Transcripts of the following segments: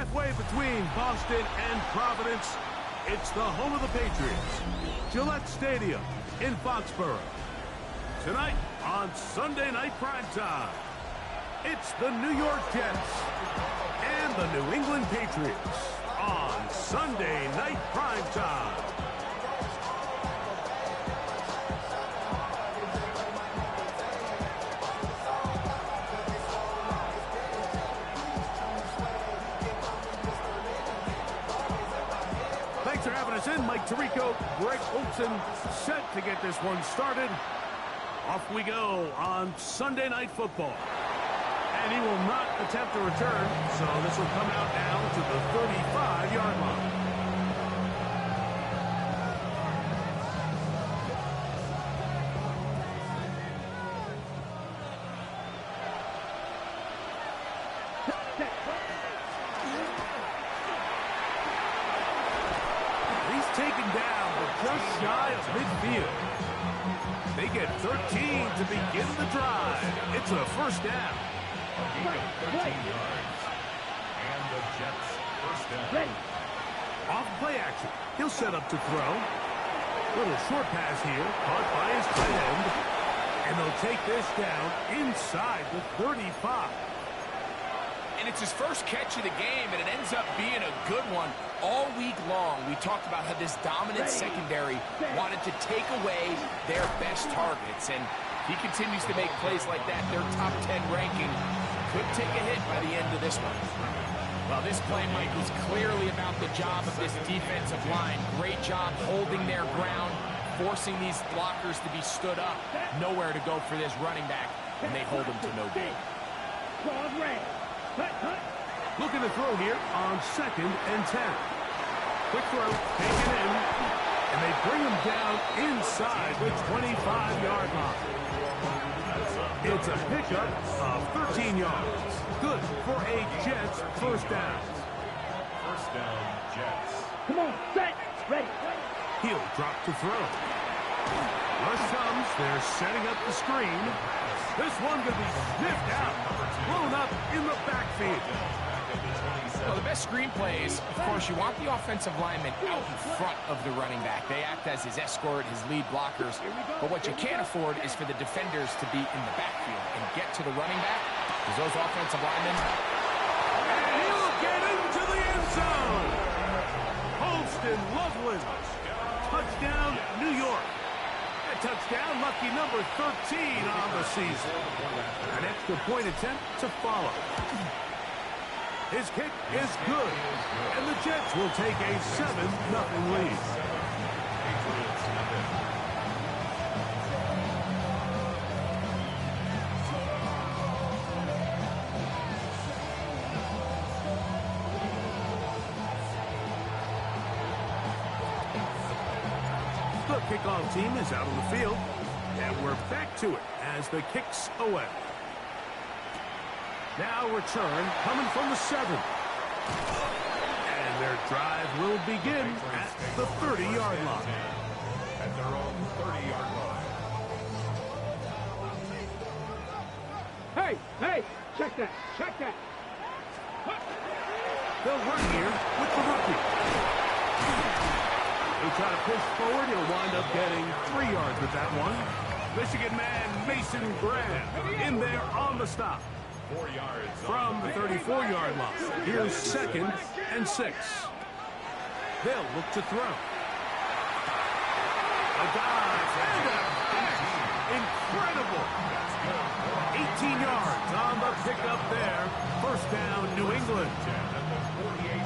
Halfway between Boston and Providence, it's the home of the Patriots, Gillette Stadium in Foxborough. Tonight on Sunday Night Primetime, it's the New York Jets and the New England Patriots on Sunday Night Primetime. Thanks for having us in. Mike Tirico, Greg Olson, set to get this one started. Off we go on Sunday Night Football. And he will not attempt a return, so this will come out now to the 35-yard line. He's taken down, but just shy of midfield. They get 13 to begin the drive. It's a first down. A gain of 13 yards. And the Jets first down. Off play action. He'll set up to throw. Little short pass here, caught by his tight end. And they'll take this down inside the 35. And it's his first catch of the game, and it ends up being a good one. All week long, we talked about how this dominant secondary wanted to take away their best targets. And he continues to make plays like that. Their top 10 ranking could take a hit by the end of this one. Well, this play, Mike, was clearly about the job of this defensive line. Great job holding their ground, forcing these blockers to be stood up. Nowhere to go for this running back, and they hold him to no gain. Looking to throw here on 2nd and 10. Quick throw, taken in, and they bring him down inside the 25-yard line. It's a pickup of 13 yards. Good for a Jets first down. First down, Jets. Come on, set, ready. He'll drop to throw. Rush comes, they're setting up the screen. This one could be sniffed out, blown up in the backfield. Well, the best screen plays, of course, you want the offensive lineman out in front of the running back. They act as his escort, his lead blockers. But what you can't afford is for the defenders to be in the backfield and get to the running back, because those offensive linemen... And he'll get into the end zone. Holston Loveland. Touchdown, New York. A touchdown, lucky number 13 on the season. An extra point attempt to follow. His kick is good, and the Jets will take a 7-0 lead. The kickoff team is out on the field, and we're back to it as the kick's away. Now return coming from the 7. And their drive will begin at the 30-yard line. At their own 30-yard line. Hey, check that. They'll run here with the rookie. He'll try to push forward. He'll wind up getting 3 yards with that one. Michigan man Mason Graham in there on the stop. 4 yards From the 34-yard line. Here's 2nd and 6. They'll look to throw. A dive and a catch. Incredible. 18 yards on the pickup there. First down, New England.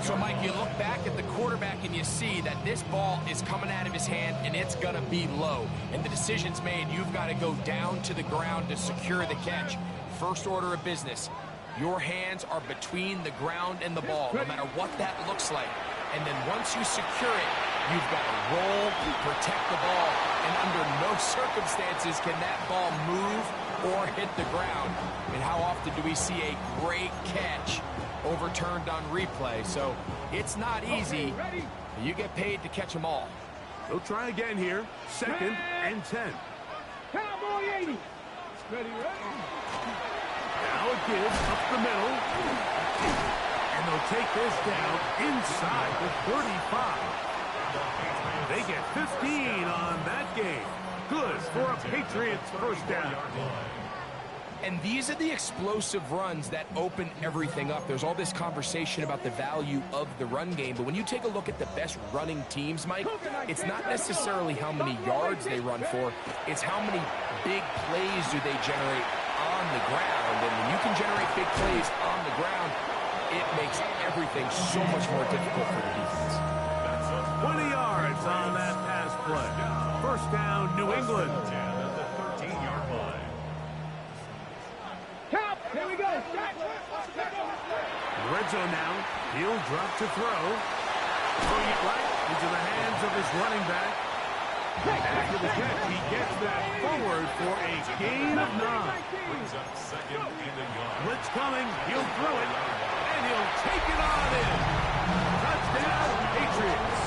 So, Mike, you look back at the quarterback and you see that this ball is coming out of his hand and it's going to be low. And the decision's made. You've got to go down to the ground to secure the catch. First order of business. Your hands are between the ground and the ball, no matter what that looks like. And then once you secure it, you've got to roll, protect the ball. And under no circumstances can that ball move or hit the ground. And how often do we see a great catch overturned on replay? So it's not easy. But you get paid to catch them all. They'll try again here. 2nd and 10. Cowboy 80. Ready. Now it gives up the middle. And they'll take this down inside the 35. They get 15 on that game. Good for a Patriots first down. And these are the explosive runs that open everything up. There's all this conversation about the value of the run game, but when you take a look at the best running teams, Mike, it's not necessarily how many yards they run for, it's how many big plays do they generate on the ground. And when you can generate big plays on the ground, it makes everything so much more difficult for the defense. 20 yards on that pass play. First down, New England. Here we go. Red zone now. He'll drop to throw. Throwing it right into the hands of his running back. After the catch, he gets that forward for a gain of 9. Blitz coming. He'll throw it. And he'll take it on in. Touchdown, Patriots.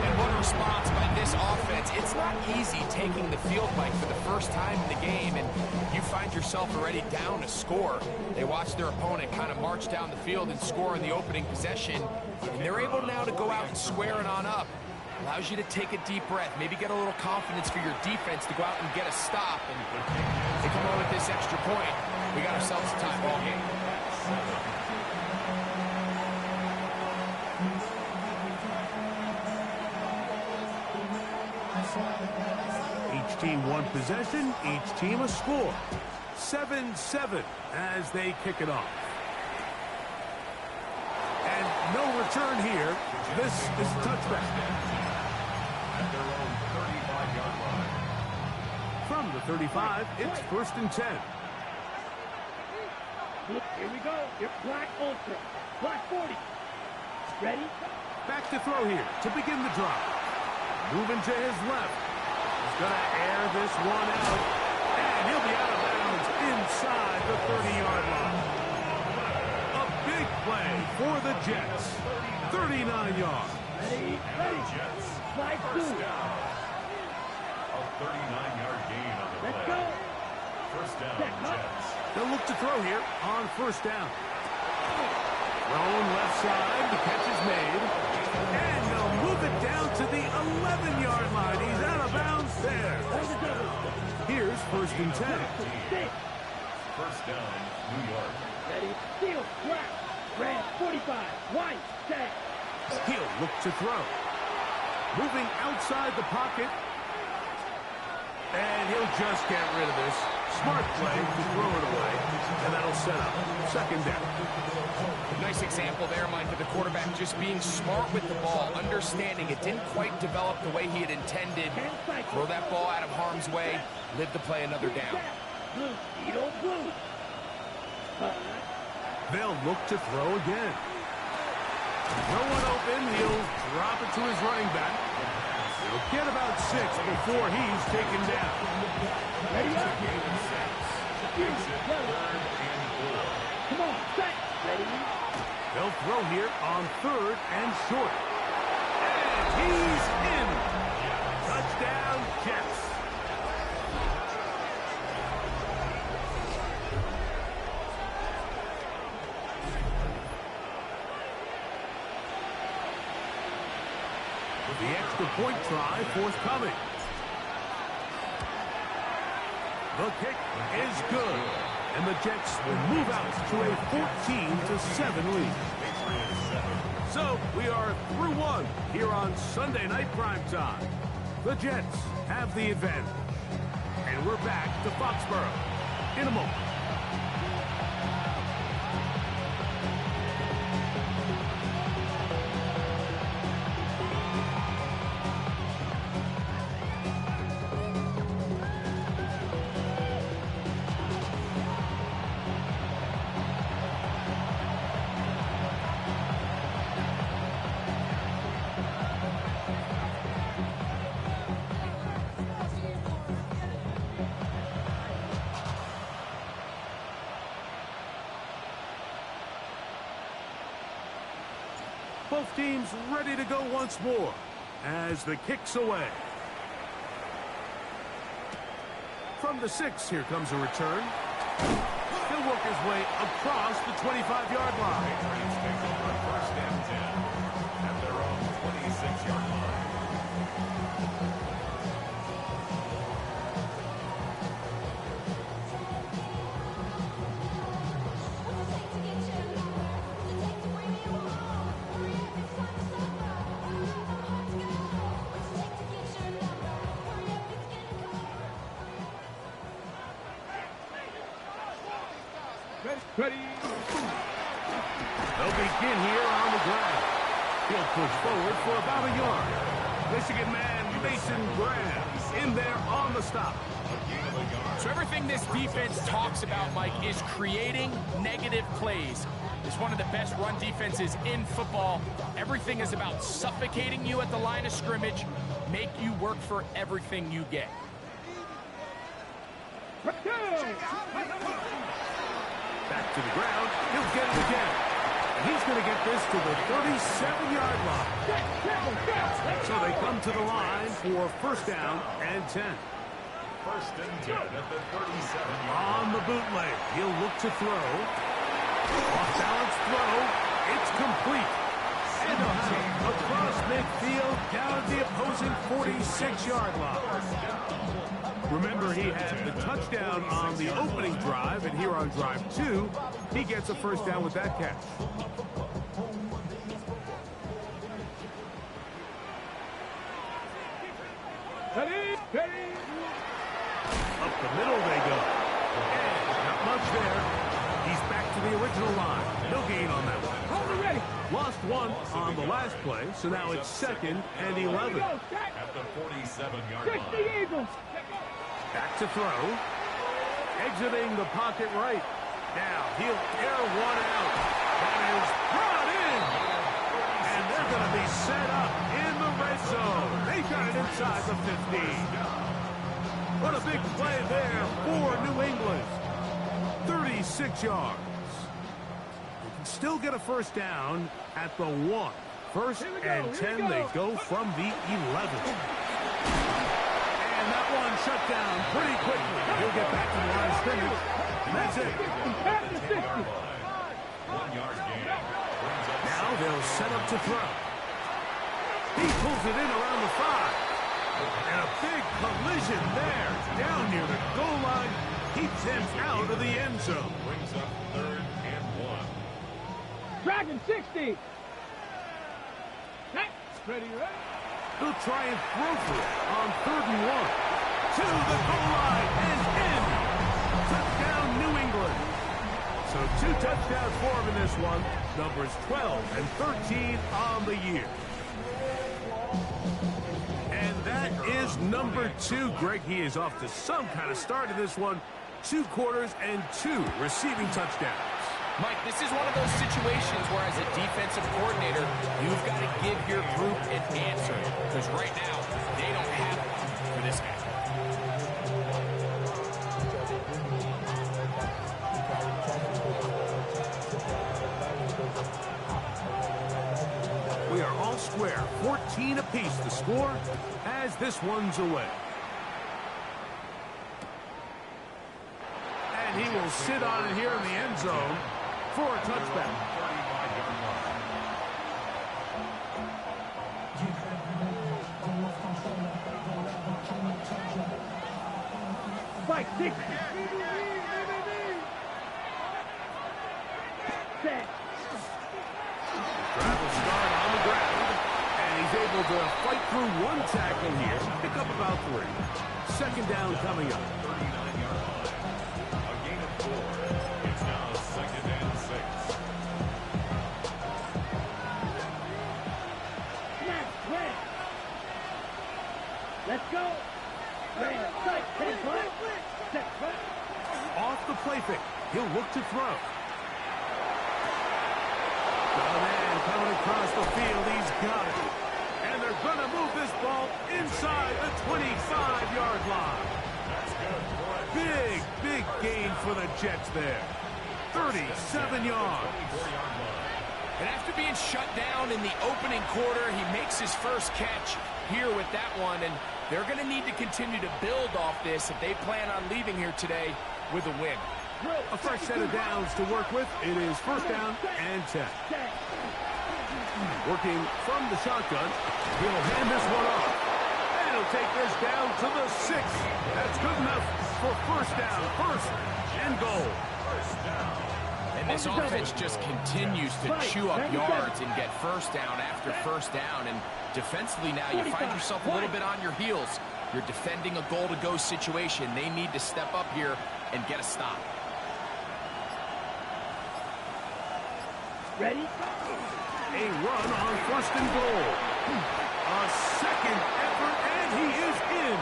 And what a response by this offense. It's not easy taking the field, Mike, for the first time in the game, and you find yourself already down a score. They watch their opponent kind of march down the field and score in the opening possession, and they're able now to go out and square it on up. Allows you to take a deep breath, maybe get a little confidence for your defense to go out and get a stop. And they come on with this extra point. We got ourselves a tie ball game. Each team one possession, each team a score. 7-7 as they kick it off. And no return here. This is a touchback. At their own 35-yard line. From the 35, it's 1st and 10. Here we go. Your black ultra. Black 40. Ready? Back to throw here to begin the drive. Moving to his left. He's going to air this one out. And he'll be out of bounds inside the 30-yard line. A big play for the Jets. 39 yards. Ready? Ready. Jets. Flag 2. First down. A 39-yard gain on the Let's play. go. First down, Check, huh? Jets. They'll look to throw here on 1st down. Thrown left side. The catch is made. And they'll move it down to the 11-yard line. He's out of bounds there. Here's 1st and 10. First down, New York. Ready? Steal. Black. Red. 45. White. Set. He'll look to throw. Moving outside the pocket. And he'll just get rid of this. Smart play to throw it away. And that'll set up 2nd down. Nice example there, Mike, of the quarterback just being smart with the ball, understanding it didn't quite develop the way he had intended. Throw that ball out of harm's way, live to play another down. Blue. Edo blue. They'll look to throw again. No one open. He'll drop it to his running back. He'll get about 6 before he's taken down. Ready up. Come on. Set. Ready? They'll throw here on 3rd and short. And he's in. Touchdown, Jets. The extra point try forthcoming. The kick is good. And the Jets will move out to a 14-7 lead. So we are through one here on Sunday Night Primetime. The Jets have the advantage. And we're back to Foxborough in a moment. Both teams ready to go once more as the kick's away. From the 6, here comes a return. He'll work his way across the 25-yard line. Patriots take over first and 10 at their own 26-yard line. Ready. They'll begin here on the ground. He'll push forward for about a yard. Michigan man Mason Graham in there on the stop. So everything this defense talks about, Mike, is creating negative plays. It's one of the best run defenses in football. Everything is about suffocating you at the line of scrimmage, make you work for everything you get. Back to the ground. He'll get it again. And he's going to get this to the 37-yard line. So they come to the line for first down and 10. First and 10 at the 37-yard On the bootleg, he'll look to throw. Off-balance throw. It's complete. And across midfield, down at the opposing 46-yard line. Remember, he had the touchdown on the opening drive, and here on drive 2, he gets a first down with that catch. Ready. Up the middle they go. And not much there. He's back to the original line. No gain on that one. Ready. Lost one on the last play, so now it's second and 11. at the 47-yard line. The Eagles. Back to throw. Exiting the pocket right. Now he'll air one out. That is brought in. And they're going to be set up in the red zone. They got it inside the 15. What a big play there for New England. 36 yards. They can still get a first down at the 1. First and 10, they go from the 11. And that one shut down pretty quickly. He'll get back to the line of scrimmage, and that's it. 1 yard gain. Now they'll set up to throw. He pulls it in around the 5. And a big collision there, down near the goal line, keeps him out of the end zone. Brings up third and 1. Dragon 60. Ready. He'll try and throw for it on 3rd and 1. To the goal line and in. Touchdown, New England. So 2 touchdowns for him in this one. Numbers 12 and 13 on the year. And that is number 2, Greg. He is off to some kind of start in this one. 2 quarters and 2 receiving touchdowns. Mike, this is one of those situations where as a defensive coordinator, you've got to give your group an answer. Because right now, they don't have one for this guy. We are all square. 14 apiece the score as this one's away. And he will sit on it here in the end zone for a touchback. Fight 6. Set. Drive will start on the ground, and he's able to fight through 1 tackle here, pick up about 3. Second down coming up. 39-yard line. A gain of 4. It's now second and 6. Snap. Red. Let's go. Red. Sight. 10 play. Set. Right. Off the play fake, he'll look to throw. The man coming across the field, he's got it. And they're going to move this ball inside the 25-yard line. That's good. Big gain for the Jets there. 37 yards. 24-yard line. And after being shut down in the opening quarter, he makes his first catch here with that one. And they're going to need to continue to build off this if they plan on leaving here today with a win. A fresh set of downs to work with. It is first down and 10. Working from the shotgun. He'll hand this one off. And he'll take this down to the 6. That's good enough for first down. First and goal. And this offense just continues to chew up yards and get first down after first down. And defensively now, you find yourself a little bit on your heels. You're defending a goal-to-go situation. They need to step up here and get a stop. Ready? A run on first and goal. A second effort, and he is in.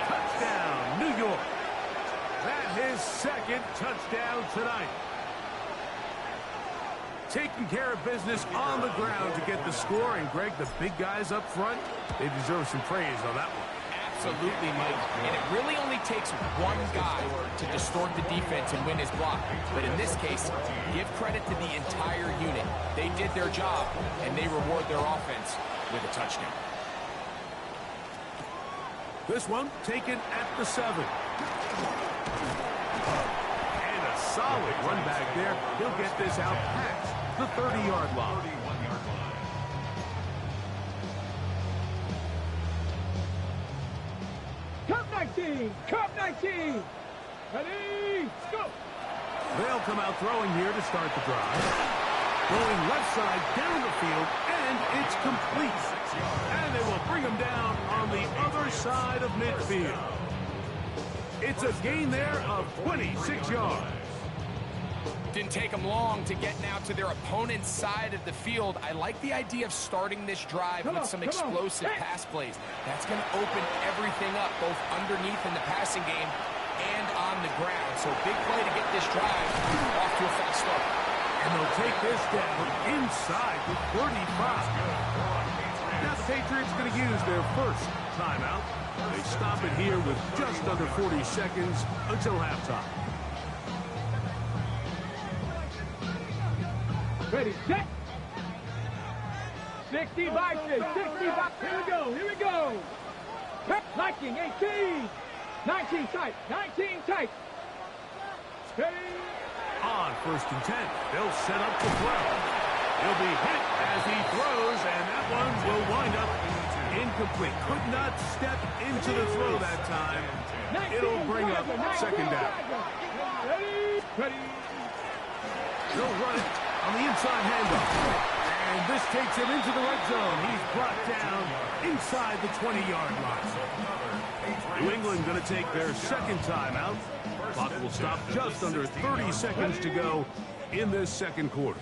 Touchdown, New York. That's his second touchdown tonight. Taking care of business on the ground to get the score. And, Greg, the big guys up front, they deserve some praise on that one. Absolutely, Mike. And it really only takes one guy to distort the defense and win his block. But in this case, give credit to the entire unit. They did their job, and they reward their offense with a touchdown. This one taken at the 7. And a solid run back there. He'll get this out past the 30-yard line. Cup 19! Ready, go! They'll come out throwing here to start the drive. Going left side down the field, and it's complete. And they will bring him down on the other side of midfield. It's a gain there of 26 yards. Didn't take them long to get now to their opponent's side of the field. I like the idea of starting this drive with some explosive pass plays. That's going to open everything up, both underneath in the passing game and on the ground. So big play to get this drive off to a fast start. And they'll take this down inside the 35. Now the Patriots are going to use their first timeout. They stop it here with just under 40 seconds until halftime. Ready, set. 60 boxes, 60 boxes. Here we go. 19, 18. 19 tight, 19 tight. Steady. On first and 10, they'll set up to throw. He'll be hit as he throws, and that one will wind up incomplete. Could not step into the throw that time. It'll bring up second down. Ready. They'll run it on the inside handoff. And this takes him into the red zone. He's brought down inside the 20-yard line. New England going to take their second timeout. Clock will stop just under 30 seconds to go in this second quarter.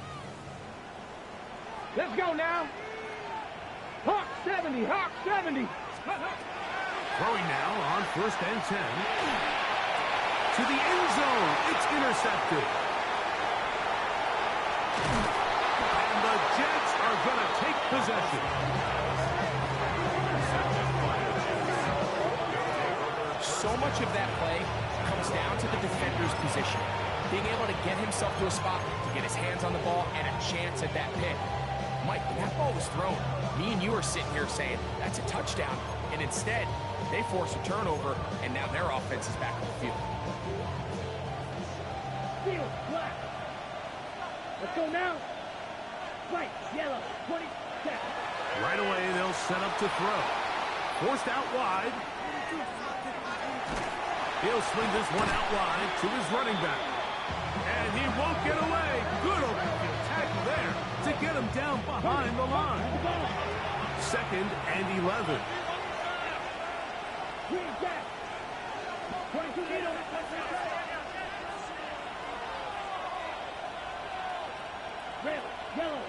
Let's go now. Hawk 70, Hawk 70. Throwing now on first and 10. To the end zone. It's intercepted. And the Jets are going to take possession. So much of that play comes down to the defender's position. Being able to get himself to a spot, to get his hands on the ball, and a chance at that pick. Mike, when that ball was thrown, me and you are sitting here saying, that's a touchdown. And instead, they force a turnover, and now their offense is back on the field. Field, black. Let's go now. White, yellow, 20 seconds. Right away, they'll set up to throw. Forced out wide. He'll swing this one out wide to his running back. And he won't get away. Good open field tackle there to get him down behind the line. Second and 11. Green jack. 22 needle. Red, yellow.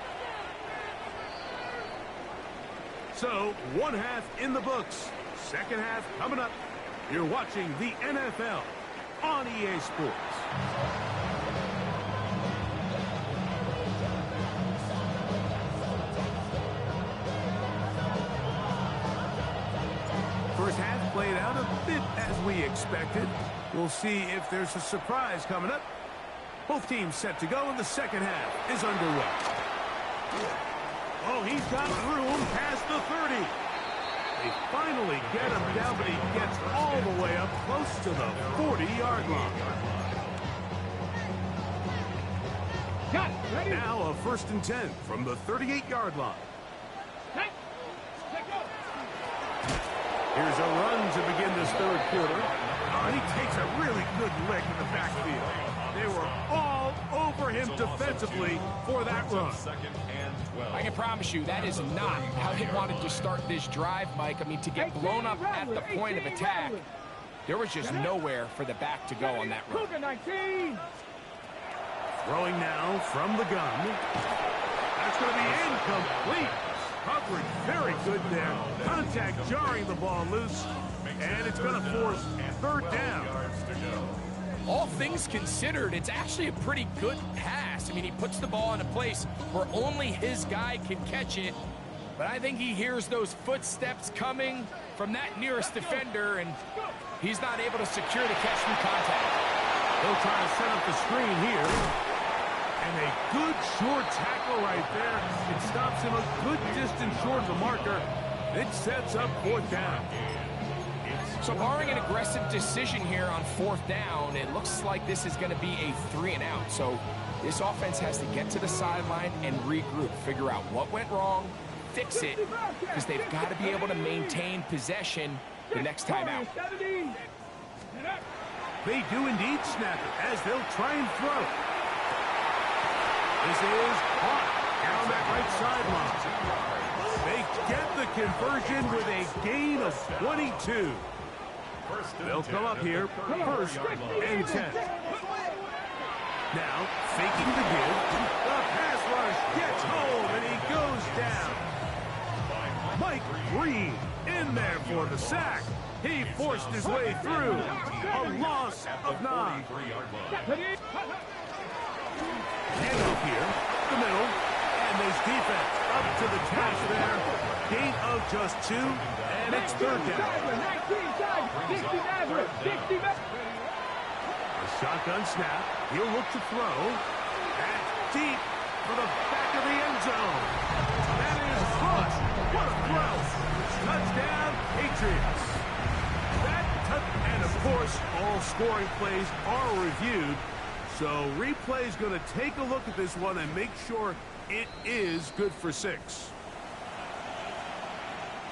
So, one half in the books. Second half coming up. You're watching the NFL on EA Sports. First half played out a bit as we expected. We'll see if there's a surprise coming up. Both teams set to go, and the second half is underway. Oh, he's got room past the 30. They finally get him down, but he gets all the way up close to the 40-yard line. Got it. Ready? Now a 1st and 10 from the 38-yard line. Set. Set, go. Here's a run to begin this 3rd quarter. Oh, he takes a really good lick in the backfield. They were all over him defensively for that run. I can promise you that is not how they wanted to start this drive, Mike. I mean, to get blown up at the point of attack, there was just nowhere for the back to go on that run. Cougar 19. Throwing now from the gun. That's going to be incomplete. Coverage very good there. Contact jarring the ball loose. And it's going to force 3rd down. All things considered, it's actually a pretty good pass. I mean, he puts the ball in a place where only his guy can catch it. But I think he hears those footsteps coming from that nearest defender, and he's not able to secure the catch through contact. They'll try to set up the screen here. And a good short tackle right there. It stops him a good distance short of the marker. It sets up 4th down. So barring an aggressive decision here on 4th down, it looks like this is going to be a 3-and-out. So this offense has to get to the sideline and regroup, figure out what went wrong, fix it, because they've got to be able to maintain possession the next time out. They do indeed snap it as they'll try and throw. This is caught down that right sideline. They get the conversion with a gain of 22. They'll come up here, 1st and 10. Now, faking the give. The pass rush gets home, and he goes down. Mike Green in there for the sack. He forced his way through. A loss of 9. Handoff here, the middle, and there's defense up to the task there. Gain of just 2, and it's 3rd down. A shotgun snap. He'll look to throw. That's deep for the back of the end zone. That is caught. What a throw. Touchdown, Patriots. And of course, all scoring plays are reviewed. So replay's going to take a look at this one and make sure it is good for 6.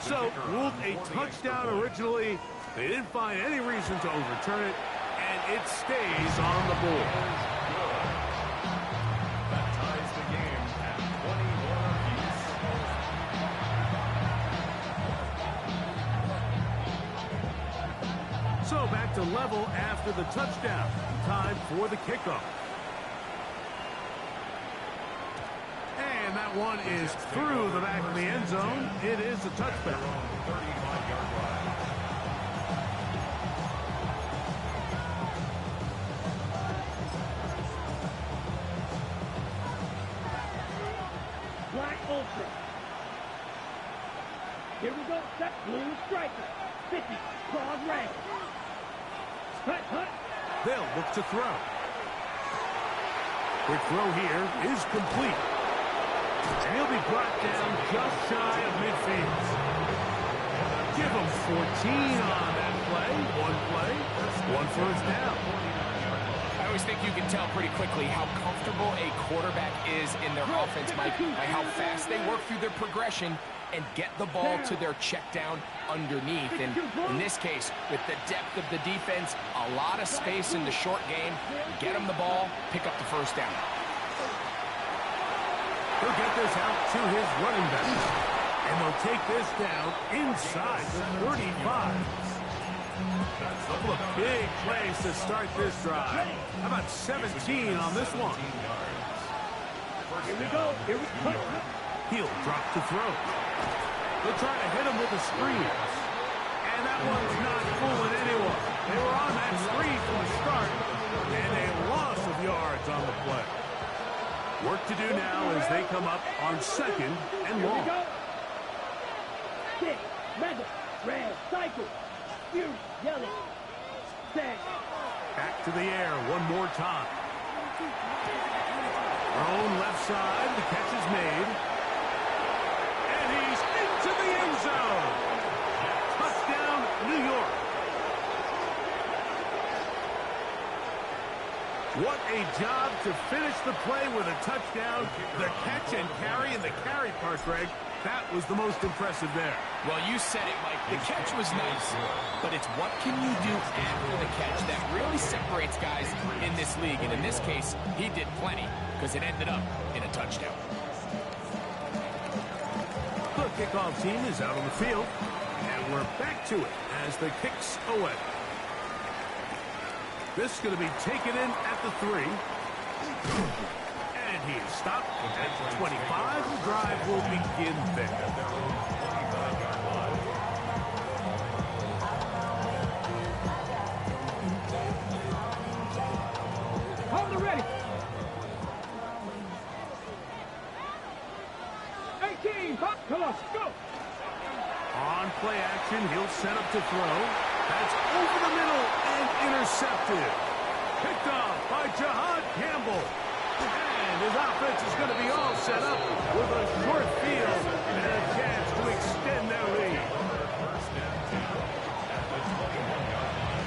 So ruled a touchdown originally. They didn't find any reason to overturn it, and it stays on the board. That ties the game at 21 apiece. So back to level after the touchdown. Time for the kickoff. And that one is through the back of the end zone. It is a touchback. 35-yard line. Black Ultra. Here we go. Set. Blue striker. 50. Claws red. Hut, hut. They'll look to throw. Quick throw here is complete. And he'll be brought down just shy of midfield. Give him 14 on that play. One first down. I always think you can tell pretty quickly how comfortable a quarterback is in their offense, Mike, by how fast they work through their progression and get the ball to their check down underneath. And in this case, with the depth of the defense, a lot of space in the short game, get them the ball, pick up the first down. He'll get this out to his running back. And they'll take this down inside the 35. A couple of big plays to start this drive. How about 17 on this one? Here we go. Here we go. He'll drop to throw. They'll try to hit him with the screen. And that one's not fooling anyone. They were on that screen from the start. And a loss of yards on the play. Work to do now as they come up on 2nd and long. Here we go. 6. Madden. Red. Cycle. Fury. Yellow. Set. Back to the air one more time. Thrown left side. The catch is made. And he's into the end zone. Touchdown, New York. What a job to finish the play with a touchdown. The catch and carry and the carry part, Greg, that was the most impressive there. Well, you said it, Mike. The catch was nice, but it's what can you do after the catch that really separates guys in this league. And in this case, he did plenty because it ended up in a touchdown. The kickoff team is out on the field, and we're back to it as the kick's away. This is going to be taken in at the 3. And he is stopped at the 25. The drive will begin there. Hold it ready. 18, pop, come on, go. On play action, he'll set up to throw. That's over the middle and intercepted. Picked off by Jahad Campbell. And his offense is going to be all set up with a short field and a chance to extend their lead. First and 10 at the 21-yard line.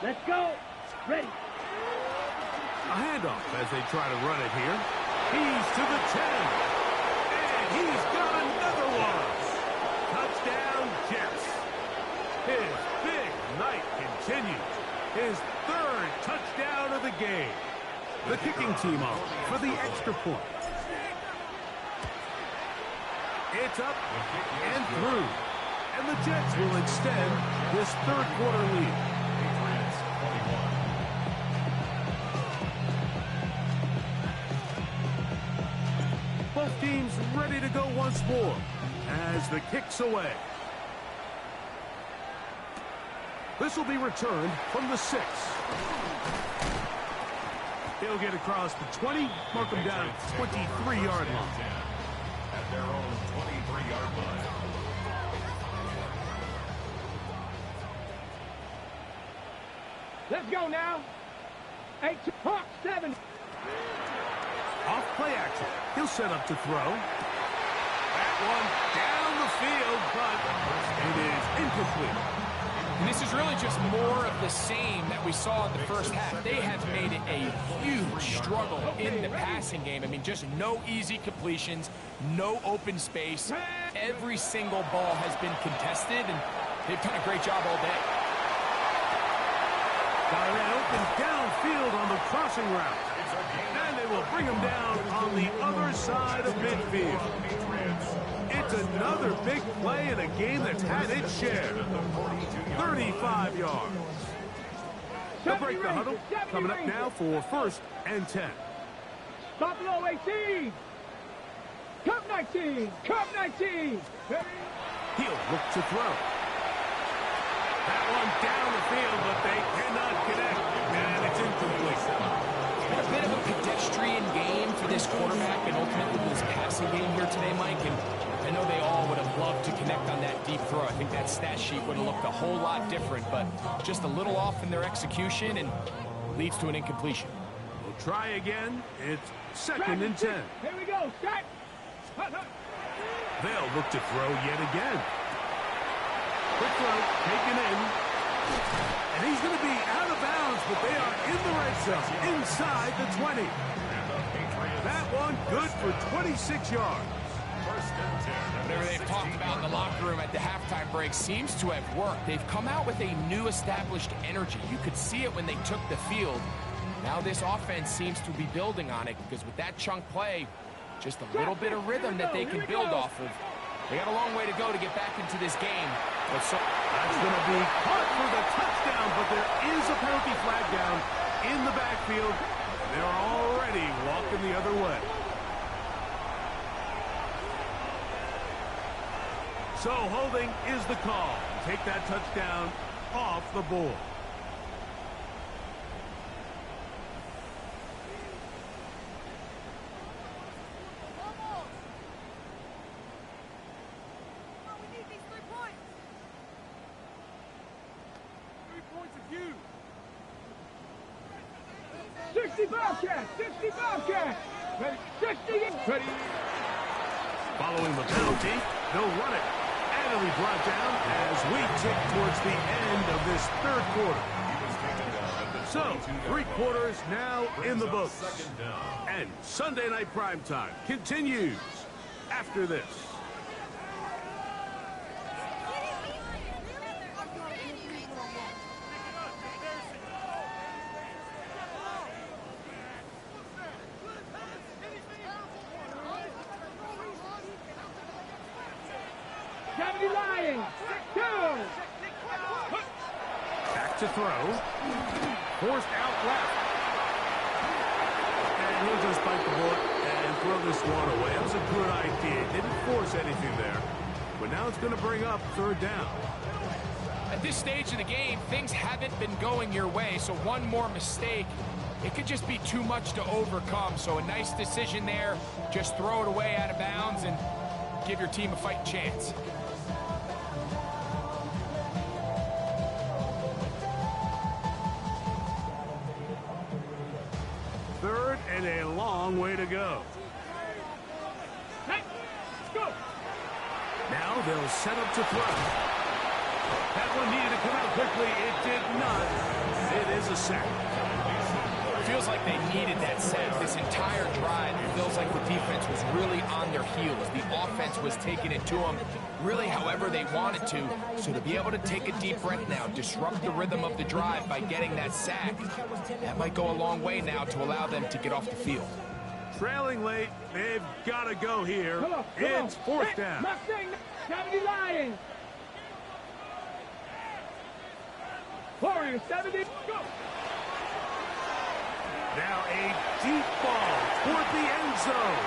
Let's go. Ready. A handoff as they try to run it here. He's to the 10. And he's got another one. Touchdown, Jets. His big night continues. His 3rd touchdown of the game. The kicking team off for the extra point. It's up and through. And the Jets will extend this 3rd quarter lead. Patriots 21. Both teams ready to go once more as the kick's away. This will be returned from the 6. He'll get across the 20, mark him down at the 23-yard line. At their own 23-yard line. Let's go now. 8, Hawk, 7. Off play action. He'll set up to throw. That one down the field, but it is incomplete. And this is really just more of the same that we saw in the first half. They have made it a huge struggle in the passing game. I mean, just no easy completions, no open space. Every single ball has been contested, and they've done a great job all day. Got a man open downfield on the crossing route. And they will bring him down on the other side of midfield. It's another big play in a game that's had its share. 35 yards. They'll break the huddle. Coming up now for 1st and 10. Stop low, 18. Cup 19. Cup 19. He'll look to throw. That one down the field, but they cannot connect. And it's incomplete. Been a bit of a pedestrian game for this quarterback and ultimately this passing game here today, Mike. And I know they all would have loved to connect on that deep throw. I think that stat sheet would have looked a whole lot different, but just a little off in their execution and leads to an incompletion. We'll try again. It's 2nd and 10. Here we go. Start. They'll look to throw yet again. Quick throw, taken in. And he's going to be out of bounds, but they are in the red zone, inside the 20. That one good for 26 yards. Whatever they've talked about in the locker room at the halftime break seems to have worked. They've come out with a new established energy. You could see it when they took the field. Now this offense seems to be building on it because with that chunk play, just a little bit of rhythm that they can build off of. They got a long way to go to get back into this game. But so that's going to be caught for the touchdown, but there is a penalty flag down in the backfield. They're already walking the other way. So holding is the call. Take that touchdown off the board. Following the penalty, they'll run it. And it'll be brought down as we tick towards the end of this third quarter. So, 3 quarters now in the books. And Sunday Night Primetime continues after this. Back to throw. Forced out left. And he'll just bite the bullet and throw this one away. That was a good idea. Didn't force anything there. But now it's going to bring up third down. At this stage of the game, things haven't been going your way, so one more mistake, it could just be too much to overcome. So a nice decision there. Just throw it away out of bounds and give your team a fighting chance. Third and a long way to go. Let's go. Now they'll set up to throw. That one needed to come out quickly. It did not. It is a sack. It feels like they needed that sack. This entire drive, it feels like the defense was really on their heels. The offense was taking it to them really however they wanted to. So to be able to take a deep breath now, disrupt the rhythm of the drive by getting that sack, that might go a long way now to allow them to get off the field. Trailing late, they've got to go here. It's fourth down. Mustang, 70 Lions. 70, go. Now a deep ball toward the end zone.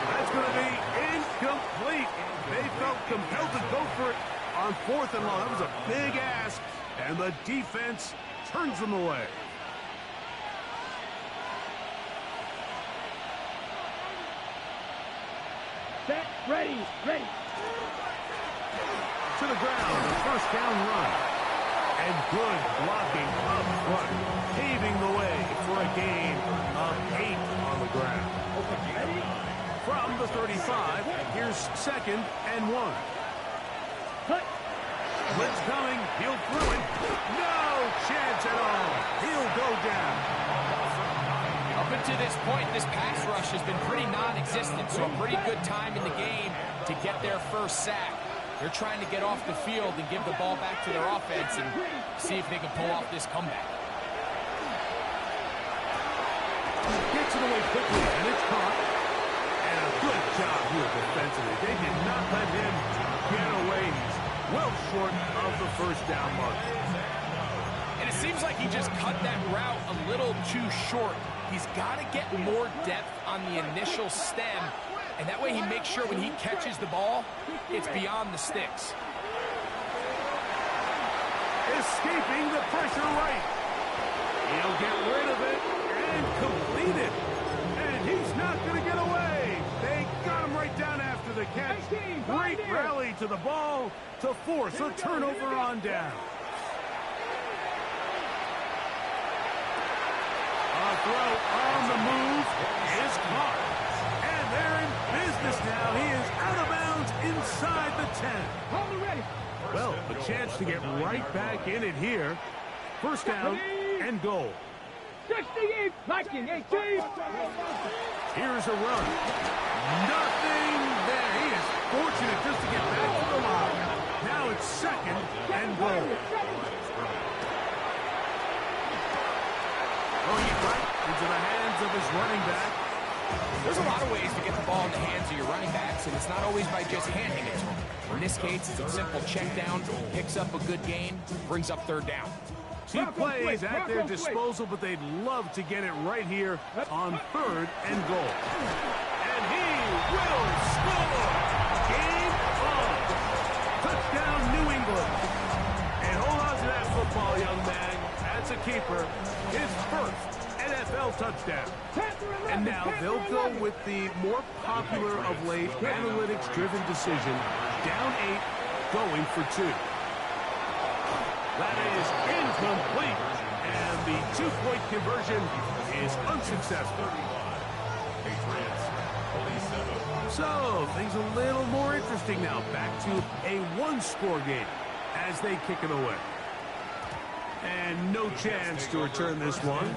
That's going to be incomplete. They felt compelled to go for it on fourth and long. That was a big ask, and the defense turns them away. Set, ready. To the ground, the first down run. And good blocking up front, paving the way for a gain of 8 on the ground. From the 35, here's second and 1. Blitz coming, he'll throw it. No chance at all. He'll go down. Up until this point, this pass rush has been pretty non-existent, so a pretty good time in the game to get their first sack. They're trying to get off the field and give the ball back to their offense and see if they can pull off this comeback. Gets it away quickly, and it's caught. And a good job here defensively. They did not let him get away. He's well short of the first down mark. And it seems like he just cut that route a little too short. He's got to get more depth on the initial stem. And that way he makes sure when he catches the ball, it's beyond the sticks. Escaping the pressure right. He'll get rid of it and complete it. And he's not going to get away. They got him right down after the catch. Great rally to the ball to force a turnover on down. A throw on the move is caught. They're in business now. He is out of bounds inside the 10. Well, a chance to get right back in it here. First down and goal. 68, Viking, 18. Here's a run. Nothing there. He is fortunate just to get back to the line. Now it's second and goal. Throwing it right into the hands of his running back. There's a lot of ways to get the ball in the hands of your running backs, and it's not always by just handing it to them. In this case, it's a simple check down, picks up a good gain, brings up third down. Two plays at their disposal, but they'd love to get it right here on third and goal. And he will score! Game on! Touchdown, New England! And hold on to that football, young man. That's a keeper. His first NFL touchdown. And now they'll go with the more popular of late analytics-driven decision. Down 8, going for 2. That is incomplete. And the 2-point conversion is unsuccessful. So, things a little more interesting now. Back to a one-score game as they kick it away. And no chance to return this one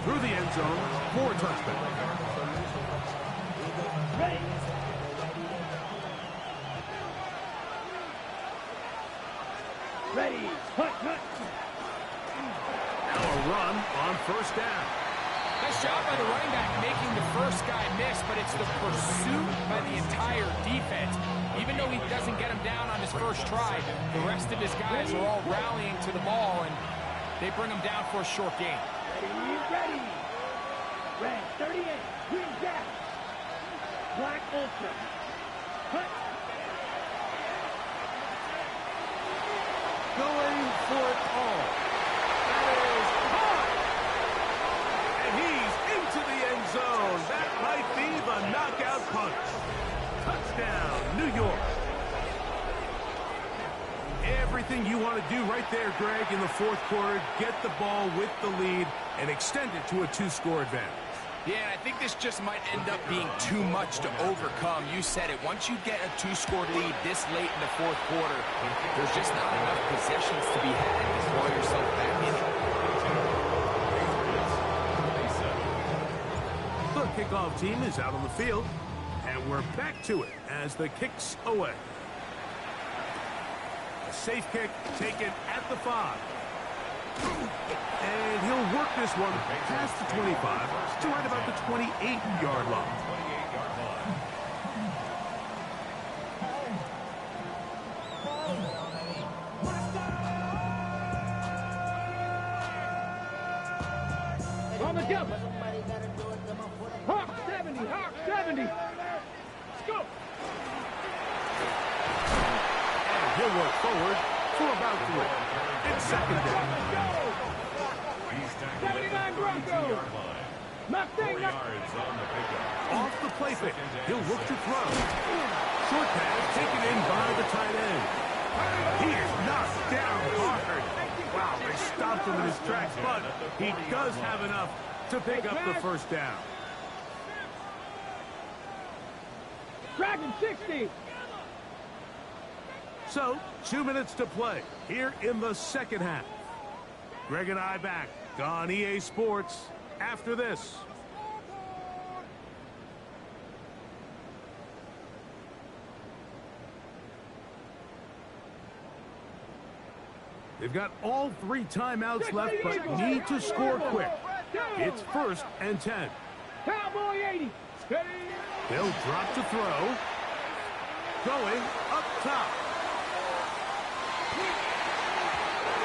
through the end zone for a touchback. Ready. Ready. Hunt, hunt. Now a run on first down. Nice job by the running back making the first guy miss, but it's the pursuit by the entire defense. Even though he doesn't get him down on his first try, the rest of his guys are all rallying to the ball, and they bring him down for a short gain. Ready. Red 38. Green Jack. Black Ultra. Hunt. Going for it all. That is hard. And he's into the end zone. That might be the knockout punch. Touchdown, New York. Everything you want to do right there, Greg, in the fourth quarter. Get the ball with the lead and extend it to a two-score advantage. Yeah, and I think this just might end up being too much to overcome. You said it. Once you get a two-score lead this late in the fourth quarter, there's just not enough possessions to be had to throw yourself back in it. The kickoff team is out on the field, and we're back to it as the kick's away. A safe kick taken at the 5. And he'll work this one past the 25 to right about the 28-yard line. 28-yard line. On the double. Hawk 70. Hawk 70. Let's go. And he'll work forward for about 3. It's second down. Let's go. He's tackled at 79 the Broncos. 32-yard line. 4 yards on the pickup. Off the play fake. He'll look to throw. Short pass taken in by the tight end. He is knocked down hard. Wow, they stopped him in his tracks, but he does have enough to pick up the first down. Dragon 60. So, 2 minutes to play here in the second half. Greg and I back on EA Sports after this. They've got all 3 timeouts left, but need to score quick. It's 1st and 10. Cowboy 80. Steady. They'll drop to throw. Going up top.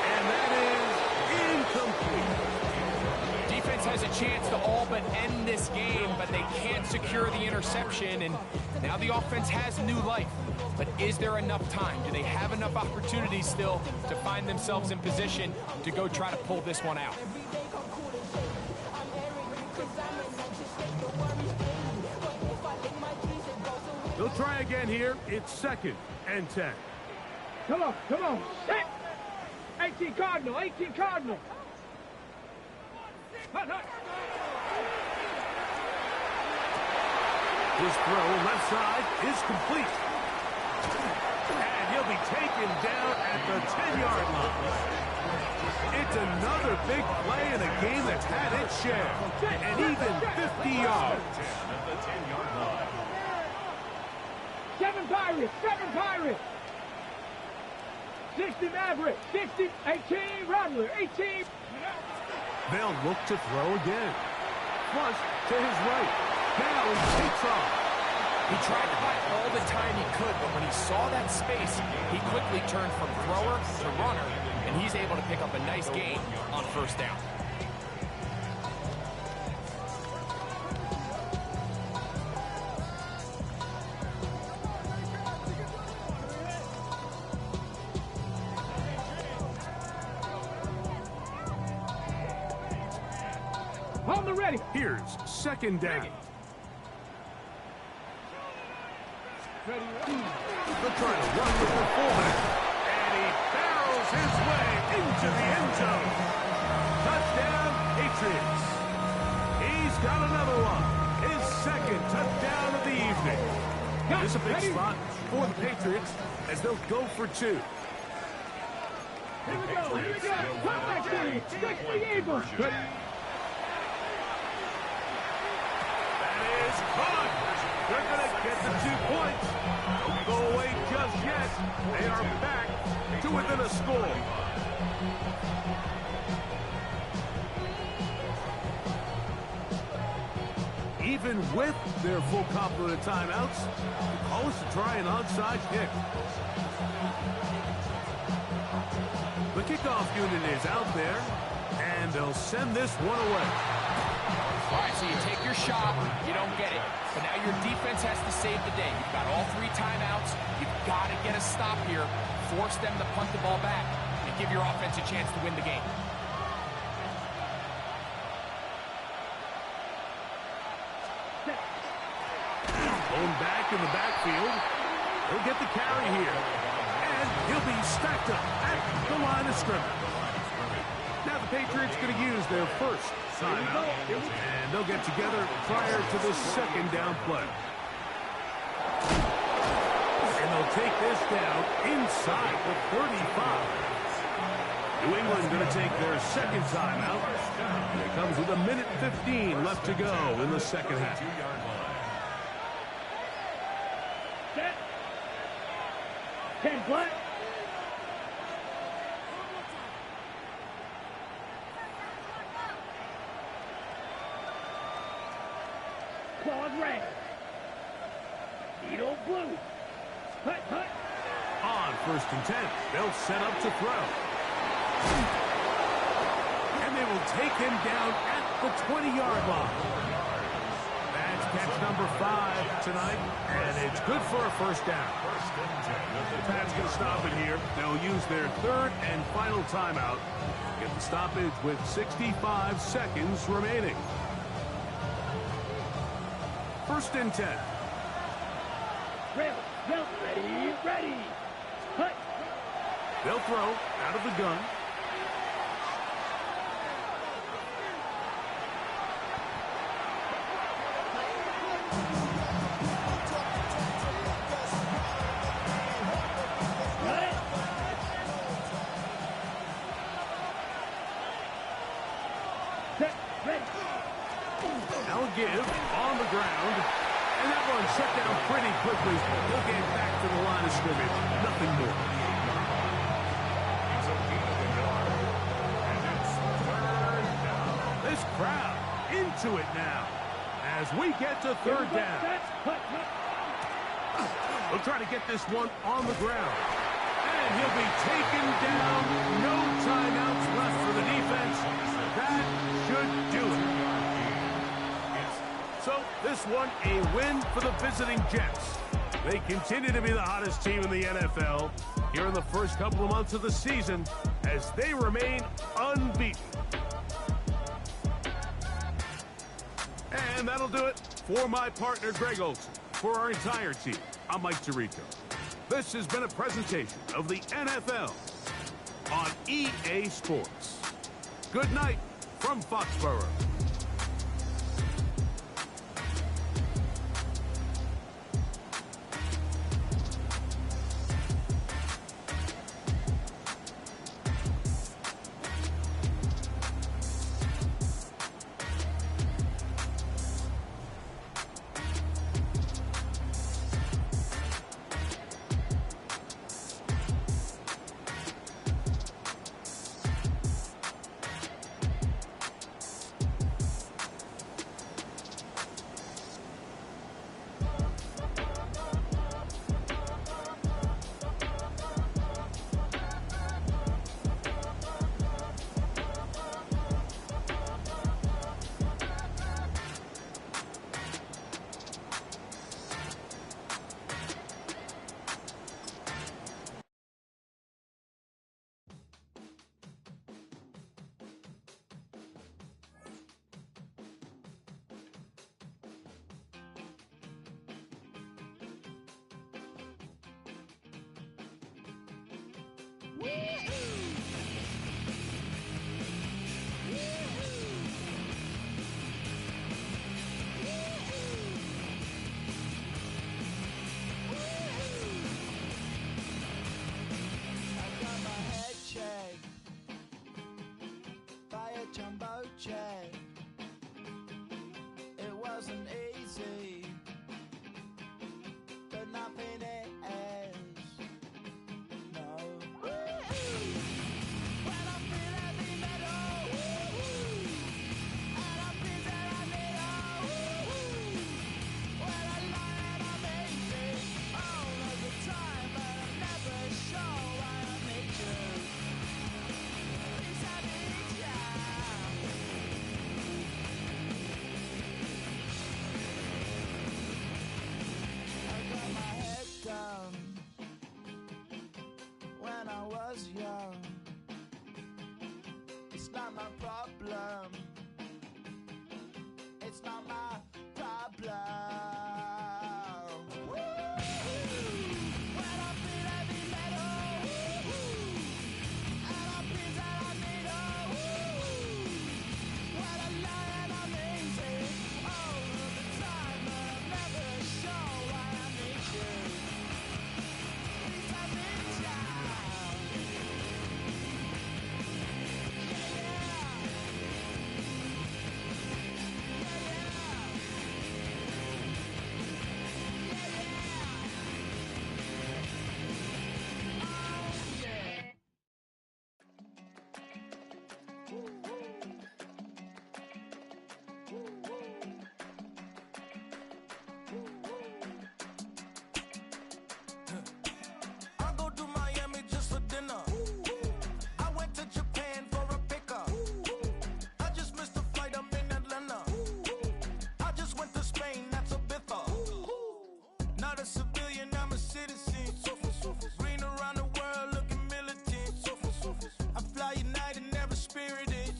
And that is incomplete. Defense has a chance to all but end this game, but they can't secure the interception, and now the offense has new life. But is there enough time? Do they have enough opportunities still to find themselves in position to go try to pull this one out? They'll try again here. It's 2nd and 10. Come on. Set. 18 Cardinal. 18 Cardinal. Hut, hut. His throw left side is complete. And he'll be taken down at the 10-yard line. It's another big play in a game that's had its share. And even 50 yards. At the 10-yard line. 7 Pirates. 7 Pirates. 60 Maverick. 60. 18 Rattler. 18. They'll look to throw again. Flush to his right. Now he takes off. He tried to buy all the time he could, but when he saw that space, he quickly turned from thrower to runner, and he's able to pick up a nice gain on first down. On the ready. Here's 2nd down. Ready. They'll try to run with the fullback. And he barrels his way into the end zone. Touchdown, Patriots. He's got another one. His 2nd touchdown of the evening. as they'll go for two. Here we go, here we go. Comeback team, 60 Eagles. Good. That is caught. They're going to get the 2 points. Don't go away just yet. They are back to within a score. Even with their full complement of timeouts, the call is to try an onside kick. The kickoff unit is out there, and they'll send this one away. All right, so you take your shot, you don't get it. But now your defense has to save the day. You've got all 3 timeouts. You've got to get a stop here, force them to punt the ball back, and give your offense a chance to win the game. Going back in the backfield. He'll get the carry here. And he'll be stacked up at the line of scrimmage. Now the Patriots going to use their first timeout. And they'll get together prior to the second down play. And they'll take this down inside the 35. New England going to take their second timeout. And it comes with 1:15 left to go in the second half. Set. 10 black. Claws red. Needle blue. Hut, hut. On 1st and 10, they'll set up to throw. And they will take him down at the 20-yard line. That's catch number 5 tonight, and it's good for a first down. The Pats going to stop it here. They'll use their 3rd and final timeout. Get the stoppage with 65 seconds remaining. 1st and 10. Rail, ready, ready. Hut. They'll throw out of the gun. Now give on the ground. And that one shut down pretty quickly. They'll get back to the line of scrimmage. Nothing more. This crowd into it now as we get to 3rd down. They'll try to get this one on the ground. And he'll be taken down. No timeouts left for the defense. That should do it. So this one a win for the visiting Jets. They continue to be the hottest team in the NFL here in the first couple of months of the season as they remain unbeaten. And that'll do it for my partner, Greg Olson. For our entire team, I'm Mike Tirico. This has been a presentation of the NFL on EA Sports. Good night from Foxborough. It's not my problem. It's not my problem. When I feel heavy metal, and I feel that I need when I lie and I'm easy all of the time, but I'm never sure why I need you. Please let me down. Yeah, yeah. I go to Miami just for dinner. I went to Japan for a pickup. I just missed a flight, I'm in Atlanta. I just went to Spain, that's a bither. Not a civilian, I'm a citizen. Green around the world, looking militant. I fly United, never spirited.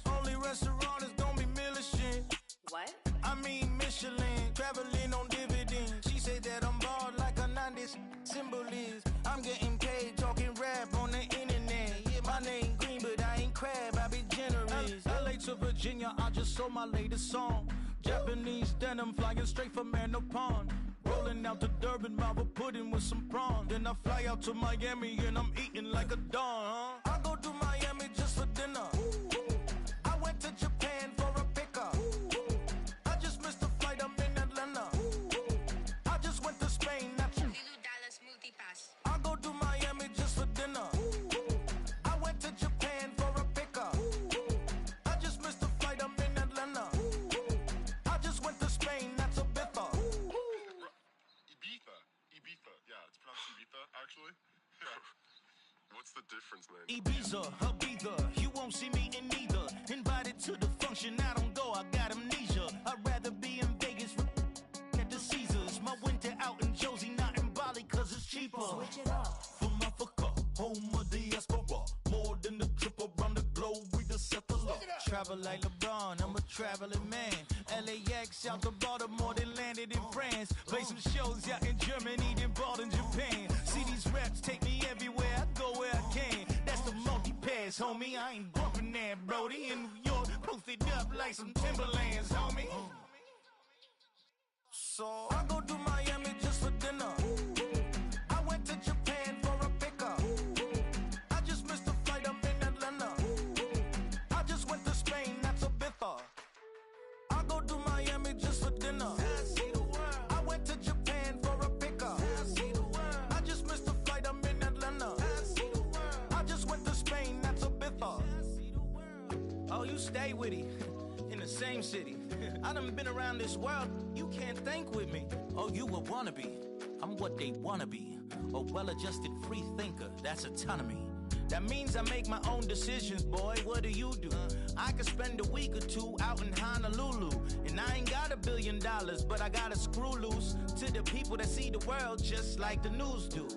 Only restaurant is gonna be Michelin. What? I mean Michelin, traveling on dividends. She said that I'm bald like a 90s symbol is. I'm getting paid talking rap on the internet. Yeah, my name green, but I ain't crab, I be generous. LA to Virginia, I just sold my latest song. Japanese denim flying straight from Manapon. Rolling out to Durban, Marble pudding with some prawn. Then I fly out to Miami and I'm eating like a don. I go to Miami just for dinner. I went to Japan for a pickup. I just missed a flight, I'm in Atlanta. I just went to Spain, that's Dallas Multipass. I go to Miami just for dinner. I went to Japan for a pickup. I just missed a flight, I'm in Atlanta. I just went to Spain, that's a bither. Ibiza. Yeah, it's pronounced Ibiza, actually. What's the difference, man? Ibiza, Ibiza, you won't see me in neither. Invited to the function, I don't go, I got amnesia. I'd rather be in Vegas at the Caesars. My winter out in Josie, not in Bali, cause it's cheaper. Switch it up. From Africa, home of the diaspora. More than the trip around the globe, we the settler. Travel like LeBron, I'm a traveling man. LAX out to Baltimore, then landed in France. Play some shows out in Germany, then bought in Japan. See these reps take me everywhere, I go where I can. That's the multi-pass, homie, I ain't bumping that, Brody. In New York, posted up like some Timberlands, homie. So I go to Miami just for dinner. I went to Japan for a pickup. I just missed a flight, I'm in Atlanta. I just went to Spain, that's a bither. I go to Miami just for dinner. I went to Japan for a pickup. I just missed a flight, I'm in Atlanta. I just went to Spain, that's a bither. Oh, you stay with it. In the same city. I done been around this world, you can't think with me. Oh, you a wannabe, I'm what they wanna be. A well-adjusted free thinker, that's autonomy. That means I make my own decisions, boy, what do you do? I could spend a week or two out in Honolulu. And I ain't got $1 billion, but I got a screw loose to the people that see the world just like the news do.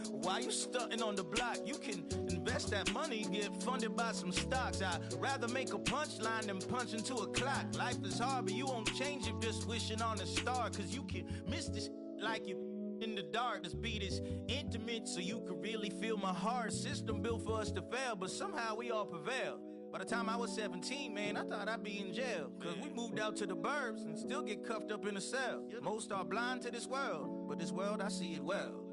Why you stunting on the block? You can invest that money, get funded by some stocks. I'd rather make a punchline than punch into a clock. Life is hard, but you won't change it just wishing on a star. Cause you can miss this like you in the dark. This beat is intimate, so you can really feel my heart. System built for us to fail, but somehow we all prevail. By the time I was 17, man, I thought I'd be in jail. Cause we moved out to the burbs and still get cuffed up in a cell. Most are blind to this world, but this world, I see it well.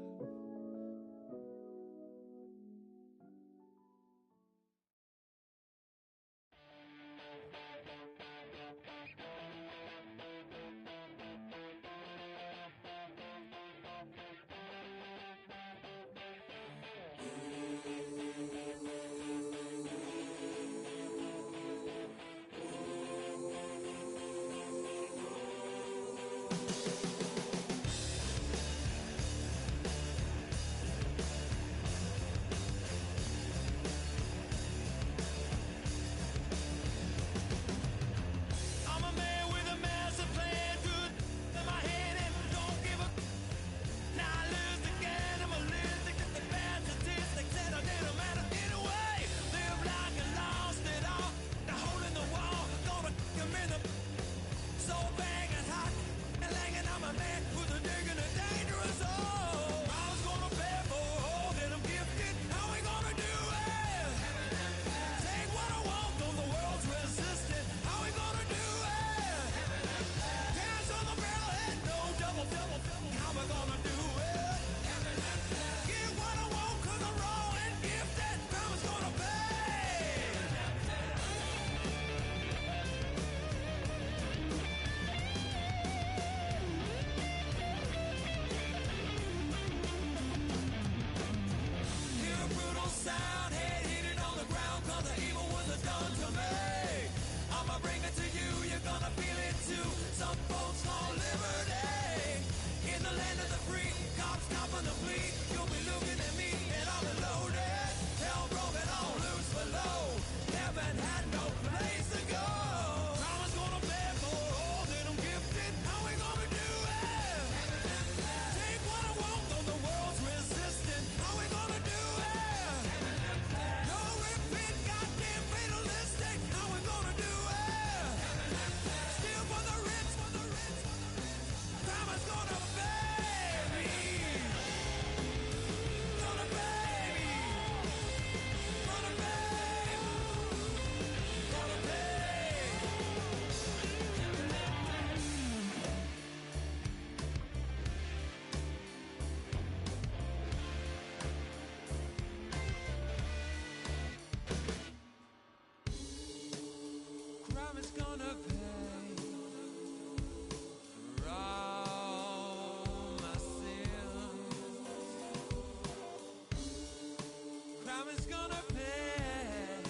gonna pay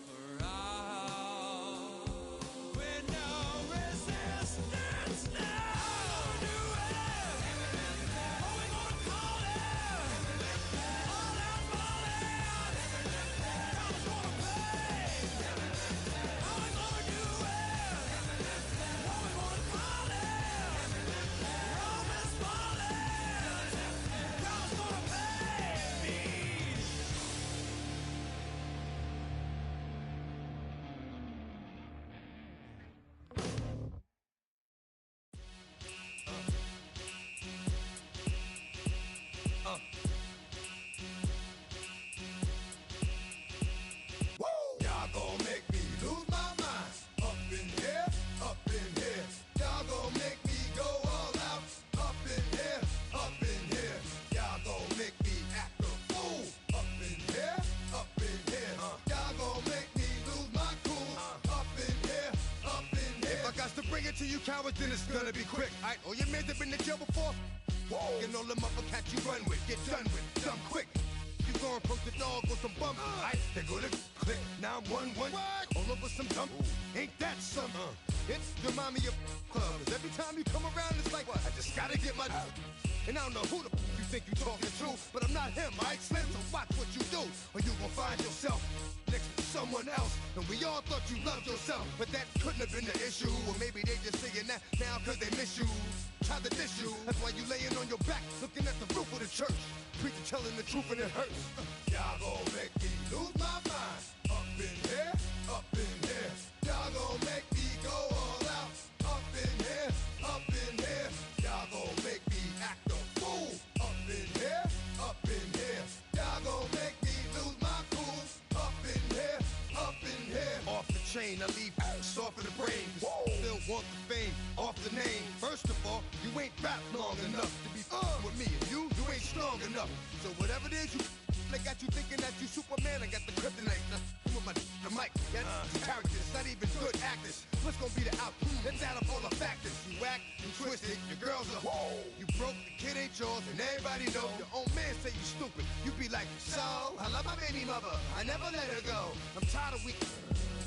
for all with no resistance. Now do it. Oh, we're gonna call it all out balling. God's gonna pay. How we gonna do it? What we gonna call it? Rome is falling. God's gonna pay me. Y'all gon' make me lose my mind. Up in here, up in here. Y'all gon' make me go all out. Up in here, up in here. Y'all gon' make me act a fool. Up in here, up in here. Y'all gon' make me lose my cool. Up in here, up in here. If I got to bring it to you cowards, then it's gonna be quick. Alright, all your men have been to jail before? Whoa. And all them uppercats you run with, get done with, dumb quick. You gon' approach the dog with some bumps. Aight, they go to click 911. All over some dump. Ain't that something? It's the mommy of club. 'Cause every time you come around, it's like, I just gotta get my. And I don't know who the you think you talking to, but I'm not him, alright, Slim? So watch what you do, or you gon' find yourself next to someone else. And we all thought you loved yourself, but that couldn't have been the issue. Or maybe they just saying that now 'cause they miss you. Try to diss you. That's why you laying on your back, looking at the roof of the church. Preacher telling the truth and it hurts. Y'all gon' make me lose my mind. Up in here, up in here. Y'all gon' make me go all out. Up in here, up in here. Y'all gon' make me act a fool. Up in here, up in here. Y'all gon' make me lose my cool. Up in here, up in here. Off the chain, I leave soft in the brain. Still want the fame, off the name. First of all, you ain't rap long enough to be with me. And you ain't strong enough. So whatever it is you they got you thinking that you Superman, I got the kryptonite. With my the mic, that's characters, not even good actors. What's gonna be the outcome? Let's add up all the factors. You whack, you twisted, your girls are you broke, the kid ain't yours, and everybody know. Your own man say you stupid. You be like, so I love my baby mother, I never let her go. I'm tired of weak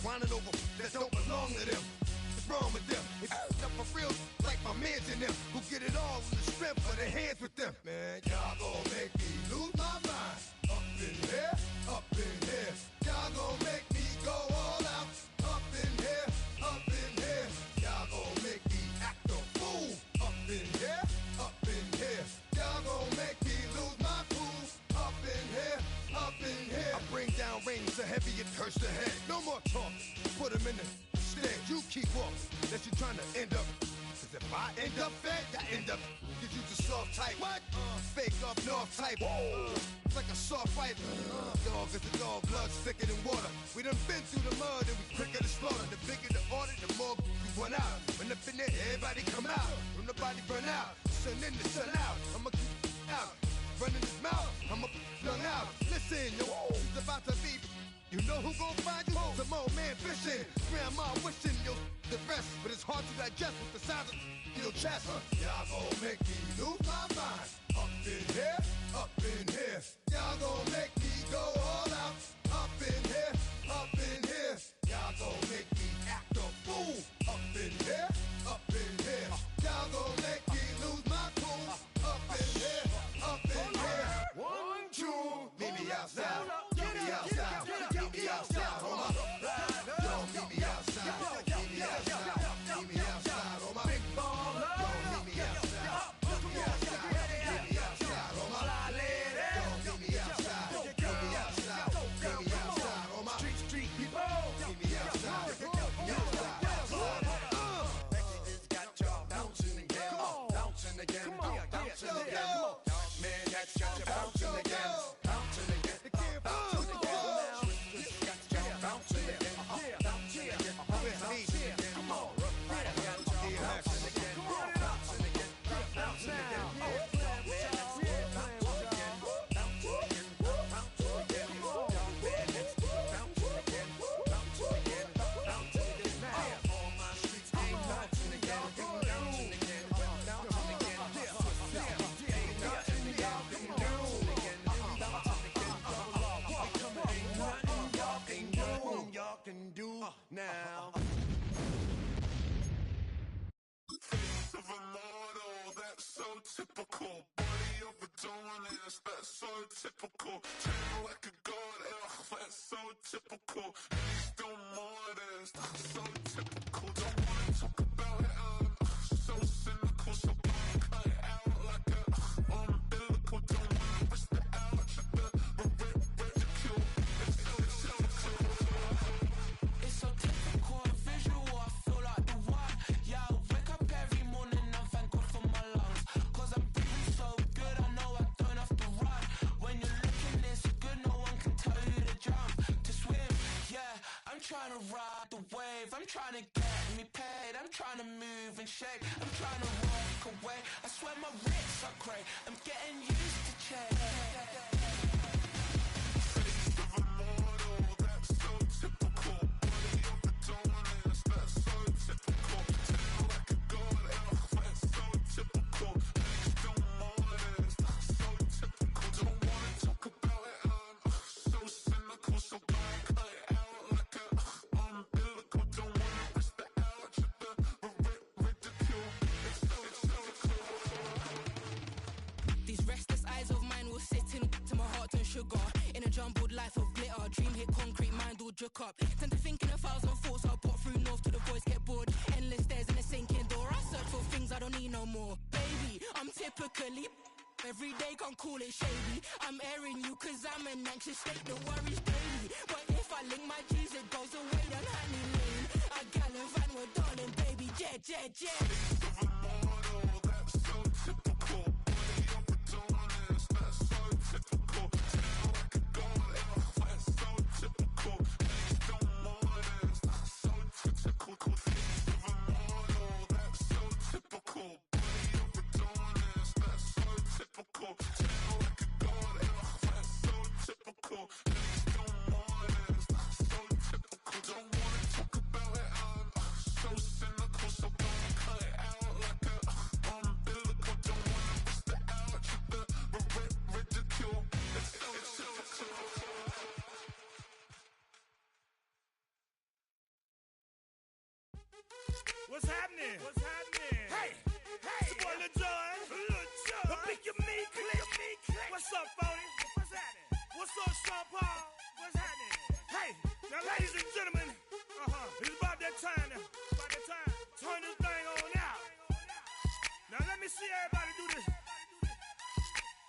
whining over that don't belong to them. What's wrong with them? If you up for real, like my mans in them, who get it all with the strength of their hands with them. Man, y'all gon' make me lose my mind. Up in here, up in here. Y'all gon' make me go all out. Up in here, up in here. Y'all gon' make me act a fool. Up in here, up in here. Y'all gon' make me lose my cool. Up in here, up in here. I bring down rain so heavy it hurts the head. No more talk, put him in the stand. You keep walking, that you trying to end up. Cause if I end up fed, I end up. Cause you just soft type. What? Fake up north type. It's like a soft fight. Dog is a dog, blood thicker than water. We done been through the mud and we quicker to slaughter. The bigger the order, the more we run out. When up in there, everybody come out. When the body burn out, sun in the sun out. I'ma keep out. Running his mouth, I'ma flung out. Listen, yo, it's about to be. You know who gon' find you? Some old man fishing. Grandma wishing you'll the best, but it's hard to digest with the sound of your chest. Y'all gon' make me lose my mind. Up in here, up in here. Y'all gon' make me go all out. Up in here, up in here. Y'all gon' make me act a fool. Up in here, up in here. Y'all gon' make me lose my cool. Up in here, up in here. 1, 2, meet me outside. Meet me outside. Meet me outside, hold up. Yo, meet me outside. Meet me outside. Meet me outside, hold up. Big baller. Yo, meet me outside. Meet me outside. Meet me outside, hold up. Yo, meet me typical. Body of a dominance, that's so typical. Chain like a god, that's so typical. He's still modest, that's so typical. Don't wanna talk about it, so cynical. So don't cut it out like a umbilical. Don't wanna risk the out, ridicule. It's so typical. It's so typical and visual, I feel like the one. Yeah, I wake up every morning and thank God for my lungs. Cause I'm breathing so good, I know I don't have to run. When you're looking this good, no one can tell you to jump, to swim. Yeah, I'm trying to ride the wave, I'm trying to get me paid, I'm trying to move and shake, I'm trying to walk away. I swear my wrists are great, I'm getting used to change. Face of a mortal, that's so typical. Body of a dominance, that's so typical. Tail like a god, that's so typical. He's still modest, that's so typical. Don't wanna talk about it, so cynical. So don't cut it out like a umbilical. Don't wanna risk the out, ridicule. It's so typical. These restless eyes of mine will sit in to my heart and sugar. In a jumbled life of glitter, dream hit concrete, mind all jook up. Tend to think in 1,000 thoughts, I'll pop through north to the voice, get bored. Endless stairs in a sinking door, I search for things I don't need no more. Baby, I'm typically every day, can't call it shady. I'm airing you cause I'm an anxious state, the worries daily. But if I link my G's, it goes away down honey lane. I gallivant with darling, baby, jet. Face of a mortal, that's so typical. Body of a dominance, that's so typical. Tail like a god, that's so typical. He's still modest, that's so typical. Face of a mortal, that's so typical. Body of a dominance, that's so typical. Tail like a god, that's so typical. He's still modest, that's so typical. Don't wanna talk about it, so cynical. So don't cut it out like a umbilical. Don't wanna risk the out, ridicule. It's so typical. What's happening? What's happening? Hey, it's your boy Lil Jon. But pick your meat click. What's up, Phony? What's happening? What's up, Sean Paul? What's happening? Hey, now ladies and gentlemen, it's about that time. Turn this thing on out. Now let me see everybody do this.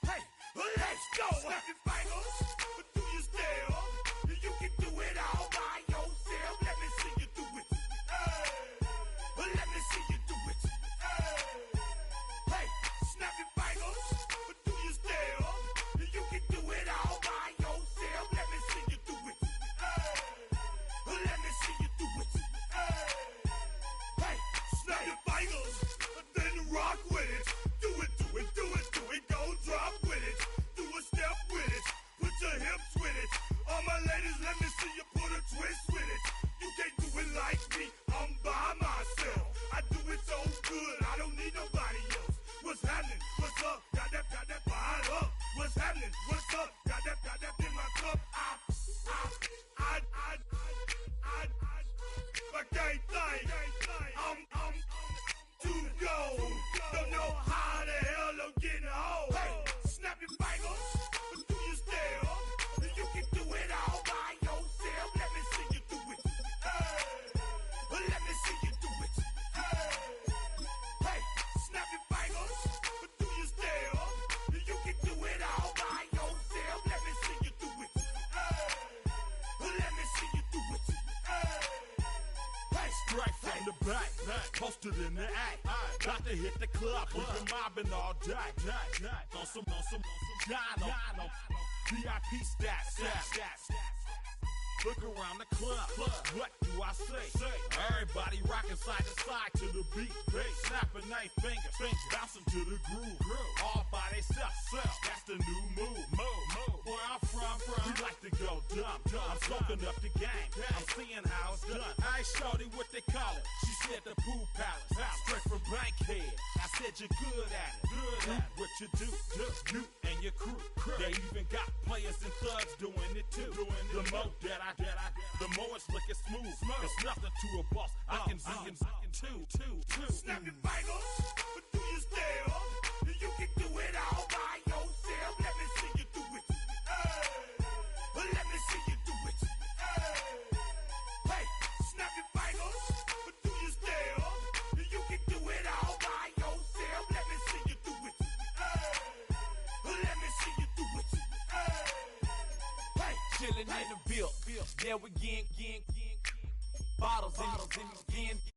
Hey, let's go. Snap your fingers, do your step. You can do it all by yourself. Let me see you do it. Let me see you do it. Hey, snap your fingers, do your step. You can do it all by yourself. Let me see you do it. Let me see you do it. Hey, snap your fingers, then rock with it. Do it, go drop with it. Do a step with it, put your hips with it. All my ladies, let me see you put a twist with it. You can't do it like me, I'm by myself. I do it so good, I don't need nobody else. What's happening? What's up? Got that fired up. What's happening? What's up? Got that in my cup. I can't think. I'm to go. Don't know how the hell I'm getting home. Hey, snap your fingers, do your step. You can do it all by yourself. Let me see you do it. Let me see you do it. Hey, snap your fingers, do your step. You can do it all by yourself. Let me see you do it. Let me see you do it. Hey, Straight from the back, posted in the act. Got to hit the club, we've been mobbing all day. On some Dino, VIP stats. Look around the club, what do I say? Everybody rocking side to side to the beat. Snapping their fingers, bouncing to the groove. All by themselves, that's the new move. Where I'm from, we like to go dumb. I'm soaking up the game, I'm seeing how it's done. I ain't shorty what they call it, she said the pool palace. Straight from Bankhead, I said you're good at it. What you do, you and your crew. They even got players and thugs doing it too. The more that the more it's looking smooth. It's nothing to a boss. I can two. snap your fingers, do your step. You can do it all by yourself. Let me see you do it. Let me see you do it. Hey, snap your fingers, but do you still? You can do it all by yourself. Let me see you do it. Let me see you do it. Hey, Chillin' in the bill. There we again. Bottles in again.